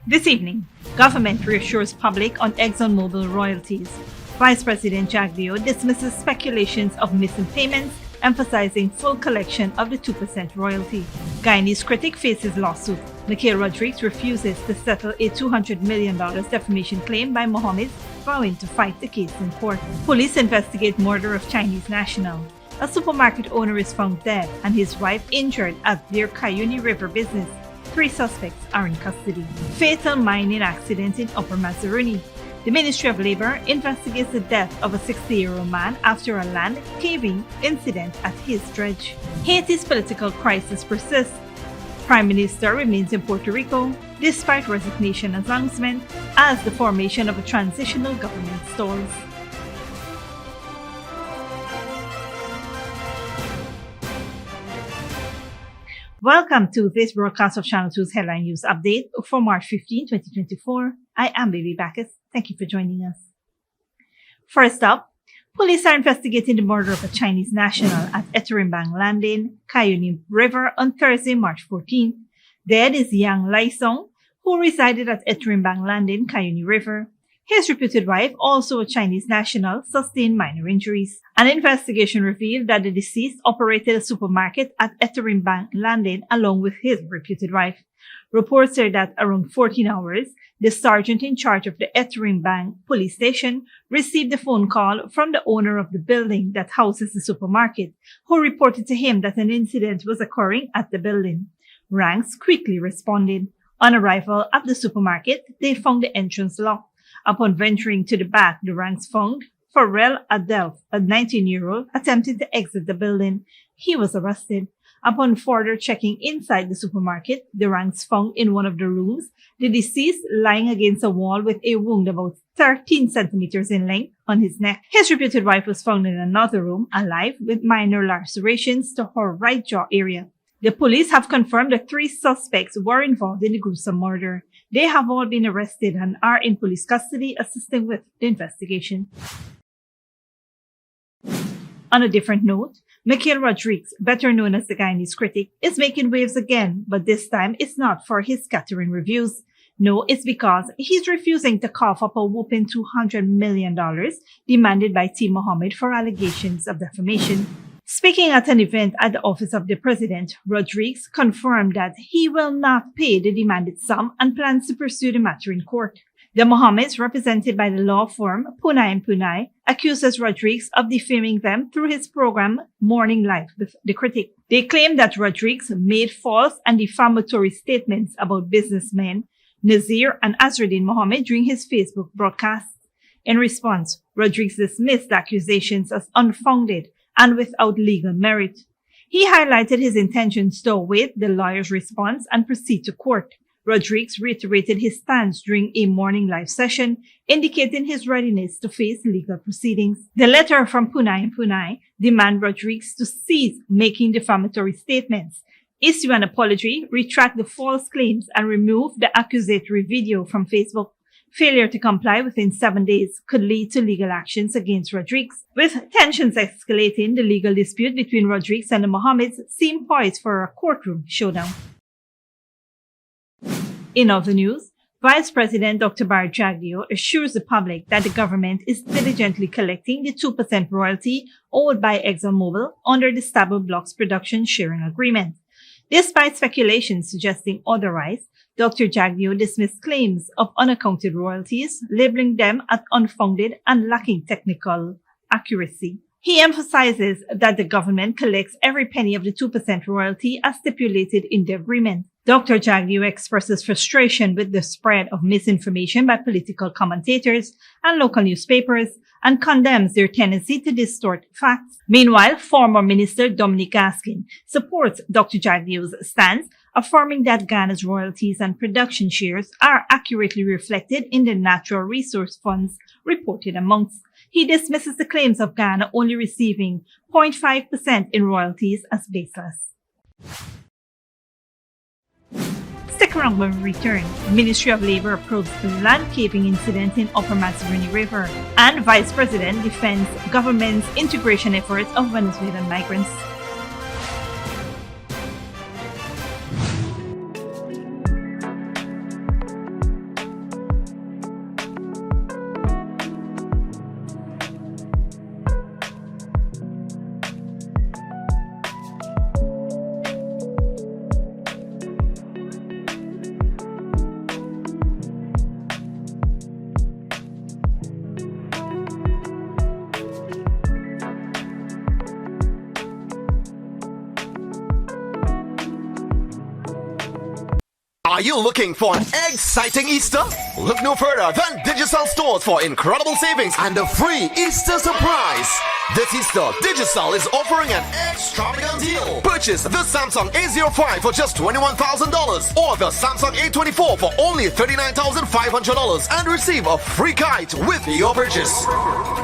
This evening, government reassures public on ExxonMobil royalties. Vice President Jagdeo dismisses speculations of missing payments, emphasizing full collection of the 2% royalty. Guyanese critic faces lawsuit. Mikhail Rodriguez refuses to settle a $200 million defamation claim by Mohammed, vowing to fight the case in court. Police investigate murder of Chinese national. A supermarket owner is found dead and his wife injured at their Cayuni River business. 3 suspects are in custody. Fatal mining accident in Upper Mazaruni. The Ministry of Labor investigates the death of a 60-year-old man after a land caving incident at his dredge. Haiti's political crisis persists. Prime Minister remains in Puerto Rico despite resignation announcement as the formation of a transitional government stalls. Welcome to this broadcast of Channel 2's Headline News Update for March 15, 2024. I am Baby Bacchus. Thank you for joining us. First up, police are investigating the murder of a Chinese national at Eterimbang Landing, Cayuni River on Thursday, March 14. Dead is Yang Laisong, who resided at Eterimbang Landing, Cayuni River. His reputed wife, also a Chinese national, sustained minor injuries. An investigation revealed that the deceased operated a supermarket at Eterimbang Landing along with his reputed wife. Reports say that around 14 hours, the sergeant in charge of the Eterimbang police station received a phone call from the owner of the building that houses the supermarket, who reported to him that an incident was occurring at the building. Ranks quickly responded. On arrival at the supermarket, they found the entrance locked. Upon venturing to the back, the ranks found Pharrell Adelph, a 19-year-old, attempting to exit the building. He was arrested. Upon further checking inside the supermarket, the ranks found in one of the rooms the deceased lying against a wall with a wound about 13 centimeters in length on his neck. His reputed wife was found in another room, alive, with minor lacerations to her right jaw area. The police have confirmed that 3 suspects were involved in the gruesome murder. They have all been arrested and are in police custody assisting with the investigation. On a different note, Mikhail Rodriguez, better known as the Guyanese critic, is making waves again, but this time it's not for his scattering reviews. No, it's because he's refusing to cough up a whopping $200 million demanded by T. Mohammed for allegations of defamation. Speaking at an event at the office of the president, Rodriguez confirmed that he will not pay the demanded sum and plans to pursue the matter in court. The Mohammeds, represented by the law firm Punai & Punai, accuses Rodriguez of defaming them through his program Morning Live with the Critic. They claim that Rodriguez made false and defamatory statements about businessmen Nazir and Azruddin Mohammed during his Facebook broadcast. In response, Rodriguez dismissed the accusations as unfounded and without legal merit. He highlighted his intentions to await the lawyer's response and proceed to court. Rodriguez reiterated his stance during a morning live session, indicating his readiness to face legal proceedings. The letter from Punai & Punai demands Rodriguez to cease making defamatory statements, issue an apology, retract the false claims, and remove the accusatory video from Facebook. Failure to comply within 7 days could lead to legal actions against Rodriguez. With tensions escalating, the legal dispute between Rodriguez and the Mohammeds seem poised for a courtroom showdown. In other news, Vice President Dr. Jagdeo assures the public that the government is diligently collecting the 2% royalty owed by ExxonMobil under the Stable Blocks production sharing agreement. Despite speculation suggesting otherwise, Dr. Jagdeo dismissed claims of unaccounted royalties, labeling them as unfounded and lacking technical accuracy. He emphasizes that the government collects every penny of the 2% royalty as stipulated in the agreement. Dr. Jagdeo expresses frustration with the spread of misinformation by political commentators and local newspapers and condemns their tendency to distort facts. Meanwhile, former Minister Dominic Gaskin supports Dr. Jagdeo's stance, affirming that Ghana's royalties and production shares are accurately reflected in the natural resource funds reported amongst. He dismisses the claims of Ghana only receiving 0.5% in royalties as baseless. Stick around when we return. Ministry of Labor probes the land caving incident in Upper Mazaruni River, and Vice President defends government's integration efforts of Venezuelan migrants. Are you looking for an exciting Easter? Look no further than Digicel stores for incredible savings and a free Easter surprise. This Easter, Digicel is offering an extravagant deal. Purchase the Samsung A05 for just $21,000 or the Samsung A24 for only $39,500 and receive a free kite with your purchase.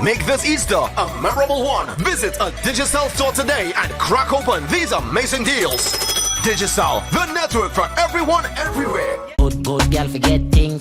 Make this Easter a memorable one. Visit a Digicel store today and crack open these amazing deals. Digicel, the network for everyone, everywhere. Good girl, forget things.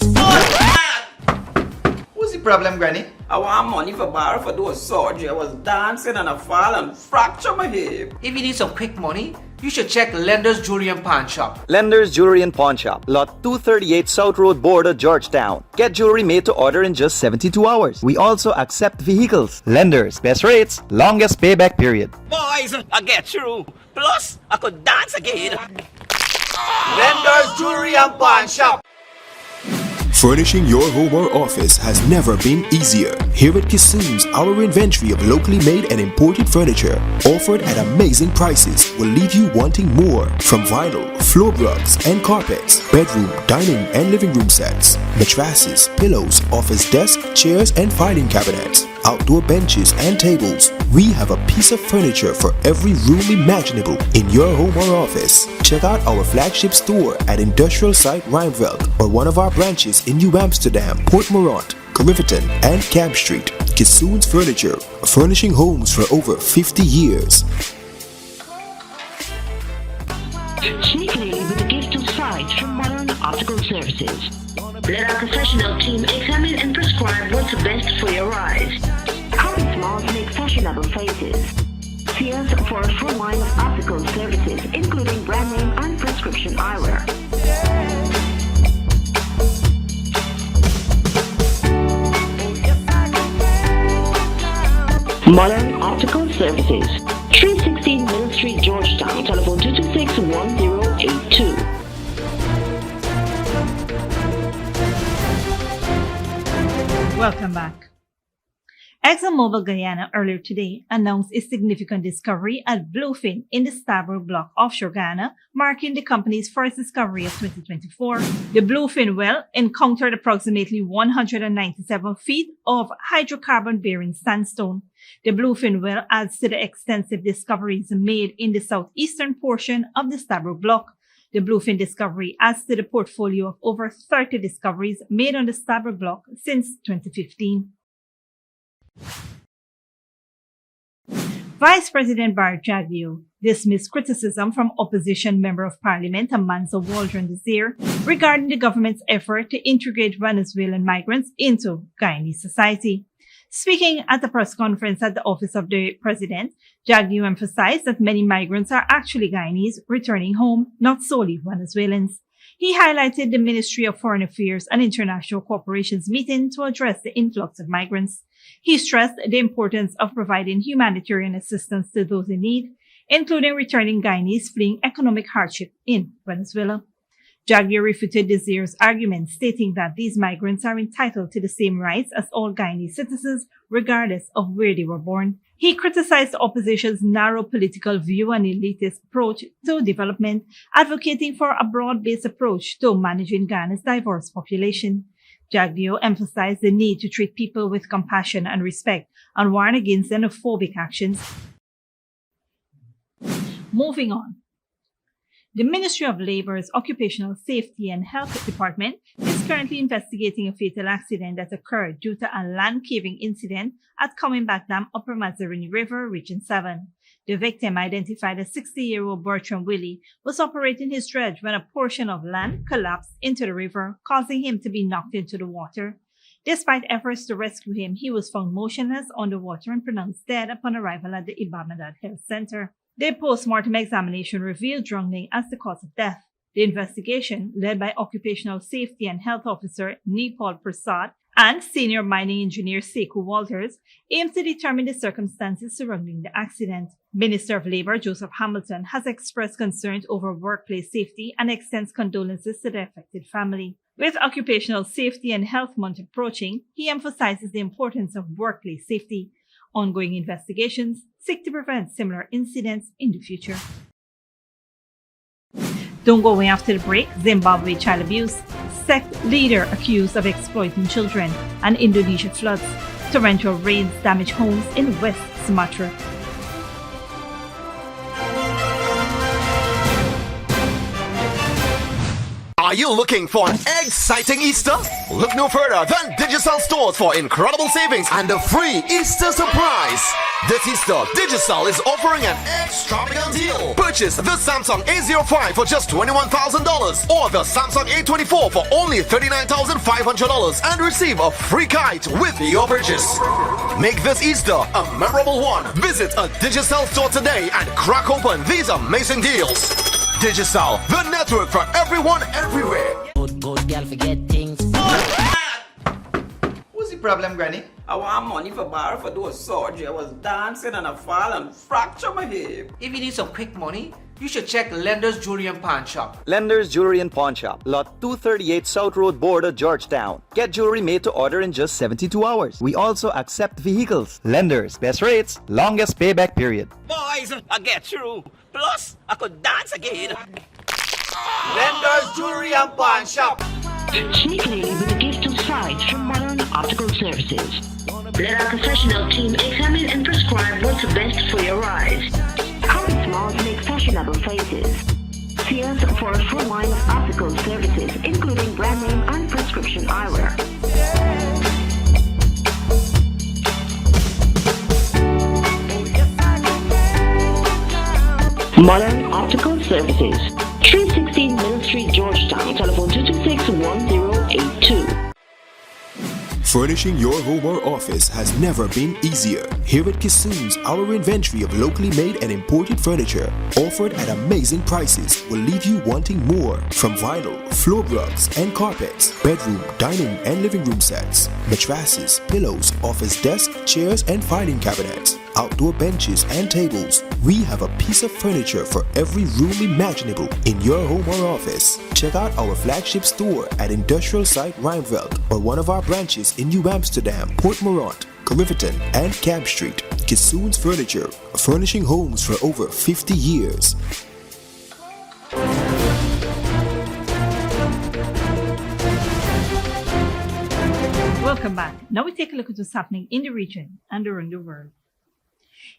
What's the problem, Granny? I want money for borrow for those surgery. I was dancing and I fall and fracture my hip. If you need some quick money, you should check Lender's Jewelry and Pawn Shop. Lender's Jewelry and Pawn Shop, Lot 238 South Road, Border, Georgetown. Get jewelry made to order in just 72 hours. We also accept vehicles. Lender's, best rates, longest payback period. Boys, I get through. Plus, I could dance again. Lender's Jewelry and Pawn Shop. Furnishing your home or office has never been easier. Here at Kissoon's, our inventory of locally made and imported furniture, offered at amazing prices, will leave you wanting more. From vinyl, floor rugs and carpets, bedroom, dining and living room sets, mattresses, pillows, office desk, chairs and filing cabinets, outdoor benches and tables. We have a piece of furniture for every room imaginable in your home or office. Check out our flagship store at Industrial Site Rijnveld or one of our branches in New Amsterdam, Port Morant, Riverton and Camp Street. Kissoon's Furniture, furnishing homes for over 50 years. Sneakily with a gift of sight from Modern Optical Services. Let our professional team examine and prescribe what's best for your eyes. Common smiles make fashionable faces. See us for a full line of optical services, including brand name and prescription eyewear. Modern Optical Services, 316 Middle Street, Georgetown. Telephone 226-1082. Welcome back. ExxonMobil Guyana earlier today announced a significant discovery at Bluefin in the Stabroek Block offshore Ghana, marking the company's first discovery of 2024. The Bluefin well encountered approximately 197 feet of hydrocarbon-bearing sandstone. The Bluefin well adds to the extensive discoveries made in the southeastern portion of the Stabroek Block. The Bluefin discovery adds to the portfolio of over 30 discoveries made on the Stabroek Block since 2015. Vice President Bart Jagdeo dismissed criticism from opposition Member of Parliament Amansa Waldron this year regarding the government's effort to integrate Venezuelan migrants into Guyanese society. Speaking at a press conference at the office of the president, Jagdeo emphasized that many migrants are actually Guyanese returning home, not solely Venezuelans. He highlighted the Ministry of Foreign Affairs and International Cooperation's meeting to address the influx of migrants. He stressed the importance of providing humanitarian assistance to those in need, including returning Guyanese fleeing economic hardship in Venezuela. Jagdeo refuted Desir's argument, stating that these migrants are entitled to the same rights as all Guyanese citizens, regardless of where they were born. He criticized the opposition's narrow political view and elitist approach to development, advocating for a broad-based approach to managing Ghana's diverse population. Jagdeo emphasized the need to treat people with compassion and respect and warned against xenophobic actions. Moving on. The Ministry of Labor's Occupational Safety and Health Department is currently investigating a fatal accident that occurred due to a land caving incident at Comingback Dam, Upper Mazarini River, Region 7. The victim, identified as 60-year-old Bertram Willie, was operating his dredge when a portion of land collapsed into the river, causing him to be knocked into the water. Despite efforts to rescue him, he was found motionless underwater and pronounced dead upon arrival at the Ibamadad Health Center. The post-mortem examination revealed drowning as the cause of death. The investigation, led by Occupational Safety and Health Officer Nipal Prasad and Senior Mining Engineer Sekou Walters, aims to determine the circumstances surrounding the accident. Minister of Labour Joseph Hamilton has expressed concerns over workplace safety and extends condolences to the affected family. With Occupational Safety and Health Month approaching, he emphasizes the importance of workplace safety. Ongoing investigations seek to prevent similar incidents in the future. Don't go away after the break. Zimbabwe child abuse. Sect leader accused of exploiting children. And Indonesia floods. Torrential rains damage homes in West Sumatra. Are you looking for an exciting Easter? Look no further than Digicel stores for incredible savings and a free Easter surprise. This Easter, Digicel is offering an extravagant deal. Purchase the Samsung A05 for just $21,000 or the Samsung A24 for only $39,500 and receive a free kite with your purchase. Make this Easter a memorable one. Visit a Digicel store today and crack open these amazing deals. Digicel, the network for everyone, everywhere. Good girl forget things. What's the problem, Granny? I want money for borrow for those surgery. I was dancing and I fall and fracture my hip. If you need some quick money, you should check Lender's Jewelry and Pawn Shop. Lender's Jewelry and Pawn Shop, lot 238 South Road Border, Georgetown. Get jewelry made to order in just 72 hours. We also accept vehicles. Lenders, best rates, longest payback period. Boys, I get through. Plus, I could dance again. Lender's Jewelry and Pawn Shop. Cheaply with a gift of sight from Modern Optical Services. Let our professional team examine and prescribe what's best for your eyes. Common smiles make fashionable faces. See us for a full line of optical services, including brand name and prescription eyewear. Modern Optical Services, 316 Middle Street, Georgetown. Telephone 226-1082. Furnishing your home or office has never been easier. Here at Kissoon's, our inventory of locally made and imported furniture, offered at amazing prices, will leave you wanting more. From vinyl, floor rugs and carpets, bedroom, dining and living room sets, mattresses, pillows, office desk, chairs and filing cabinets, outdoor benches and tables. We have a piece of furniture for every room imaginable in your home or office. Check out our flagship store at Industrial Site Rijnveld or one of our branches in New Amsterdam, Port Morant, Riverton and Camp Street. Kissoon's Furniture, furnishing homes for over 50 years. Welcome back. Now we take a look at what's happening in the region and around the world.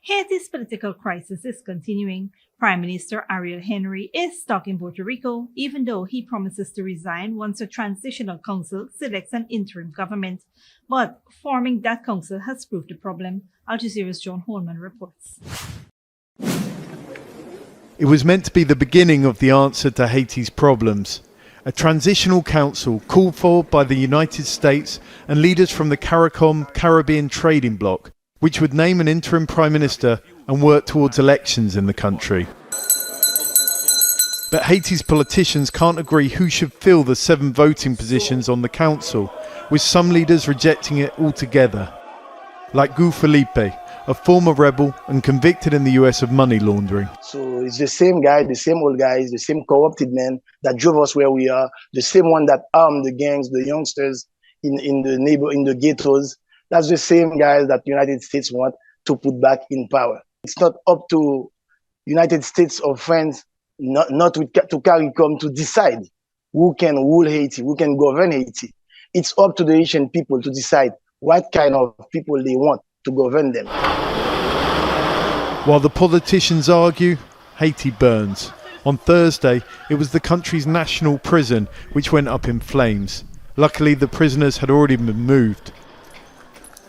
Haiti's political crisis is continuing. Prime Minister Ariel Henry is stuck in Puerto Rico, even though he promises to resign once a transitional council selects an interim government. But forming that council has proved a problem. Al Jazeera's John Holman reports. It was meant to be the beginning of the answer to Haiti's problems. A transitional council called for by the United States and leaders from the CARICOM Caribbean Trading Bloc, which would name an interim prime minister and work towards elections in the country. But Haiti's politicians can't agree who should fill the 7 voting positions on the council, with some leaders rejecting it altogether. Like Gu Felipe, a former rebel and convicted in the US of money laundering. So it's the same guy, the same old guys, the same corrupted men that drove us where we are, the same one that armed the gangs, the youngsters in the ghettos. That's the same guys that the United States want to put back in power. It's not up to United States or friends, not to CARICOM to decide who can rule Haiti, who can govern Haiti. It's up to the Haitian people to decide what kind of people they want to govern them. While the politicians argue, Haiti burns. On Thursday, it was the country's national prison which went up in flames. Luckily, the prisoners had already been moved.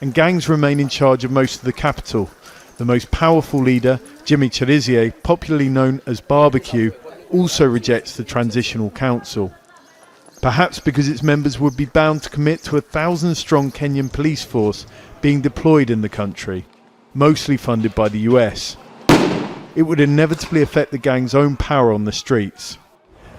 And gangs remain in charge of most of the capital. The most powerful leader, Jimmy Cherizier, popularly known as Barbecue, also rejects the transitional council. Perhaps because its members would be bound to commit to a 1,000-strong Kenyan police force being deployed in the country, mostly funded by the US. It would inevitably affect the gang's own power on the streets.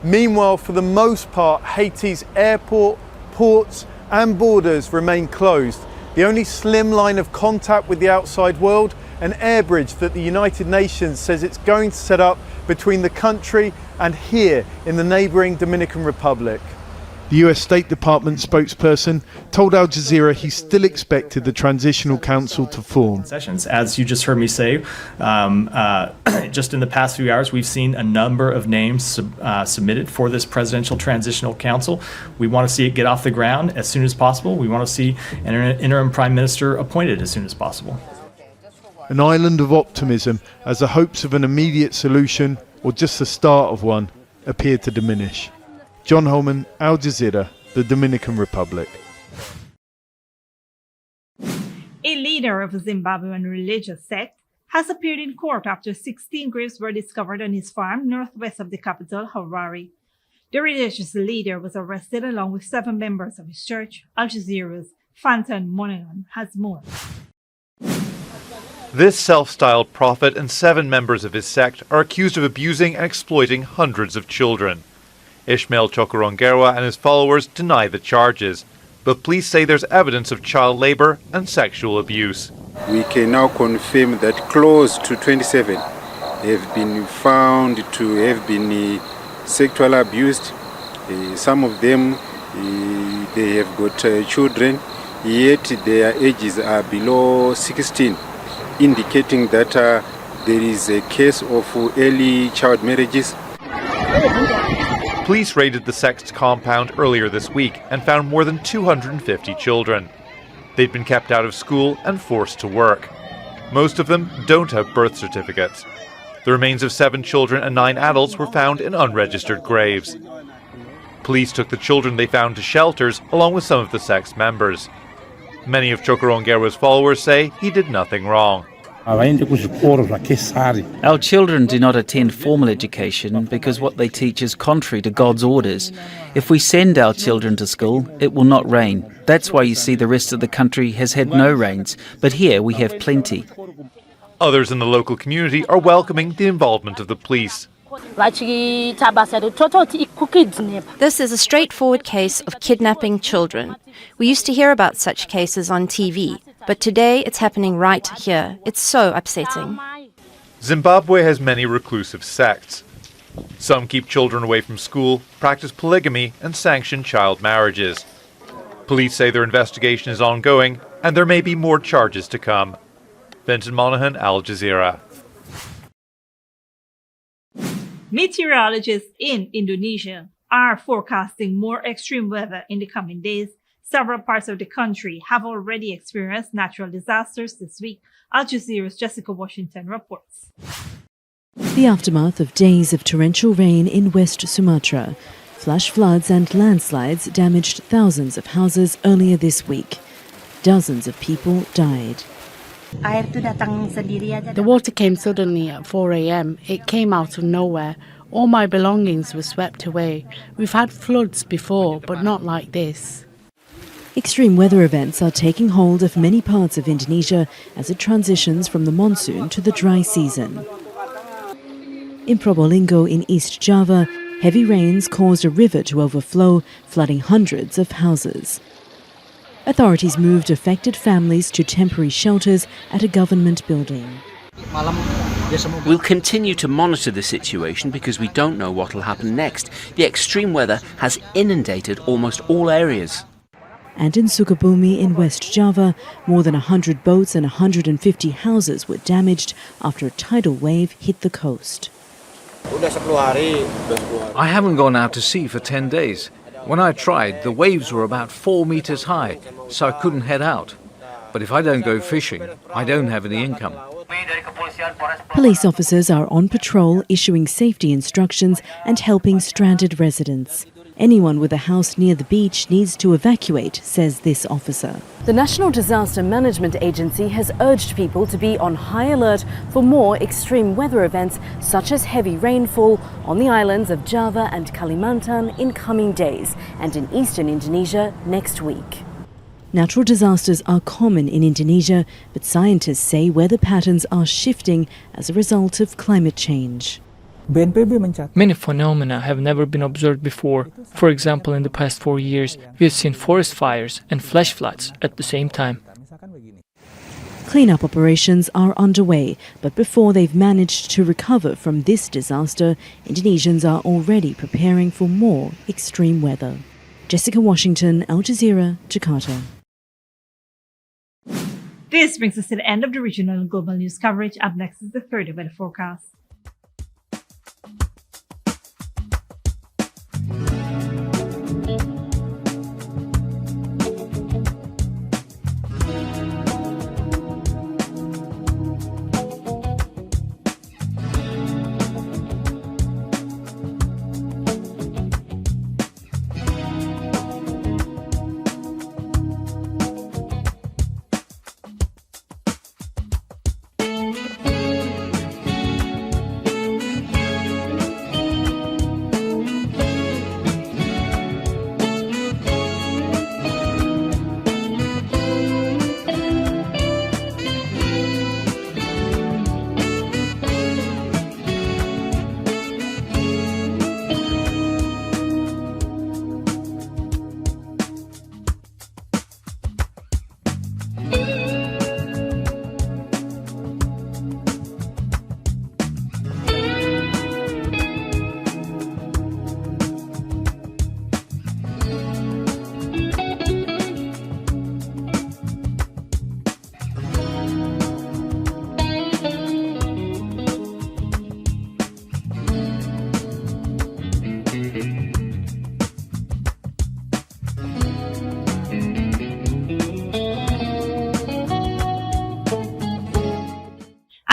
Meanwhile, for the most part, Haiti's airport, ports and borders remain closed. The only slim line of contact with the outside world, an air bridge that the United Nations says it's going to set up between the country and here in the neighbouring Dominican Republic. The US State Department spokesperson told Al Jazeera he still expected the Transitional Council to form. As you just heard me say, just in the past few hours, we've seen a number of names submitted for this Presidential Transitional Council. We want to see it get off the ground as soon as possible. We want to see an interim prime minister appointed as soon as possible. An island of optimism as the hopes of an immediate solution, or just the start of one, appeared to diminish. John Holman, Al Jazeera, the Dominican Republic. A leader of a Zimbabwean religious sect has appeared in court after 16 graves were discovered on his farm northwest of the capital, Harare. The religious leader was arrested along with 7 members of his church. Al Jazeera's Fantan Monahan has more. This self-styled prophet and 7 members of his sect are accused of abusing and exploiting hundreds of children. Ishmael Chokorongerwa and his followers deny the charges, but police say there's evidence of child labor and sexual abuse. We can now confirm that close to 27 have been found to have been sexually abused. Some of them, they have got children, yet their ages are below 16, indicating that there is a case of early child marriages. Police raided the sect's compound earlier this week and found more than 250 children. They'd been kept out of school and forced to work. Most of them don't have birth certificates. The remains of 7 children and 9 adults were found in unregistered graves. Police took the children they found to shelters along with some of the sect's members. Many of Chokorongerwa's followers say he did nothing wrong. Our children do not attend formal education because what they teach is contrary to God's orders. If we send our children to school, it will not rain. That's why you see the rest of the country has had no rains, but here we have plenty. Others in the local community are welcoming the involvement of the police. This is a straightforward case of kidnapping children. We used to hear about such cases on TV, but today it's happening right here. It's so upsetting. Zimbabwe has many reclusive sects. Some keep children away from school, practice polygamy, and sanction child marriages. Police say their investigation is ongoing, and there may be more charges to come. Vincent Monahan, Al Jazeera. Meteorologists in Indonesia are forecasting more extreme weather in the coming days. Several parts of the country have already experienced natural disasters this week. Al Jazeera's Jessica Washington reports. The aftermath of days of torrential rain in West Sumatra. Flash floods and landslides damaged thousands of houses earlier this week. Dozens of people died. The water came suddenly at 4 a.m. It came out of nowhere. All my belongings were swept away. We've had floods before, but not like this. Extreme weather events are taking hold of many parts of Indonesia as it transitions from the monsoon to the dry season. In Probolinggo in East Java, heavy rains caused a river to overflow, flooding hundreds of houses. Authorities moved affected families to temporary shelters at a government building. We'll continue to monitor the situation because we don't know what will happen next. The extreme weather has inundated almost all areas. And in Sukabumi in West Java, more than 100 boats and 150 houses were damaged after a tidal wave hit the coast. I haven't gone out to sea for 10 days. When I tried, the waves were about 4 meters high, so I couldn't head out. But if I don't go fishing, I don't have any income. Police officers are on patrol, issuing safety instructions and helping stranded residents. Anyone with a house near the beach needs to evacuate, says this officer. The National Disaster Management Agency has urged people to be on high alert for more extreme weather events such as heavy rainfall on the islands of Java and Kalimantan in coming days and in eastern Indonesia next week. Natural disasters are common in Indonesia, but scientists say weather patterns are shifting as a result of climate change. Many phenomena have never been observed before. For example, in the past 4 years, we have seen forest fires and flash floods at the same time. Cleanup operations are underway, but before they've managed to recover from this disaster, Indonesians are already preparing for more extreme weather. Jessica Washington, Al Jazeera, Jakarta. This brings us to the end of the regional and global news coverage. Up next is the third weather forecast.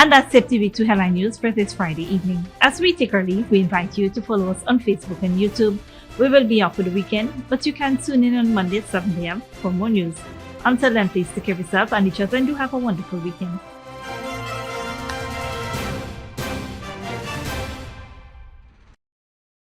And that's it TV 2 Headline News for this Friday evening. As we take our leave, we invite you to follow us on Facebook and YouTube. We will be off for the weekend, but you can tune in on Monday at 7 a.m. for more news. Until then, please take care of yourself and each other and do have a wonderful weekend.